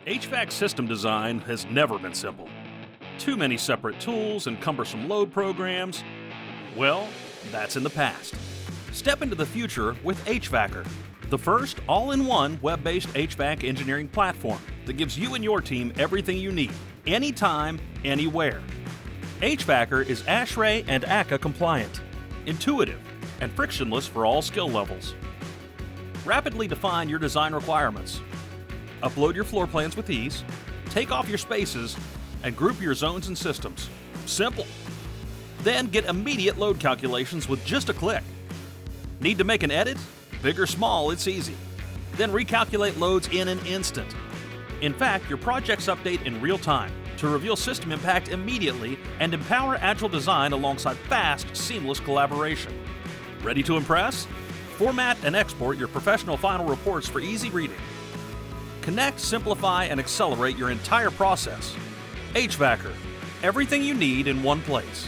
HVAC system design has never been simple. Too many separate tools and cumbersome load programs. Well, that's in the past. Step into the future with Hvakr, the first all-in-one web-based HVAC engineering platform that gives you and your team everything you need, anytime, anywhere. Hvakr is ASHRAE and ACCA compliant, intuitive, and frictionless for all skill levels. Rapidly define your design requirements. Upload your floor plans with ease, take off your spaces, and group your zones and systems. Simple. Then get immediate load calculations with just a click. Need to make an edit? Big or small, it's easy. Then recalculate loads in an instant. In fact, your projects update in real time to reveal system impact immediately and empower agile design alongside fast, seamless collaboration. Ready to impress? Format and export your professional final reports for easy reading. Connect, simplify, and accelerate your entire process. Hvakr, everything you need in one place.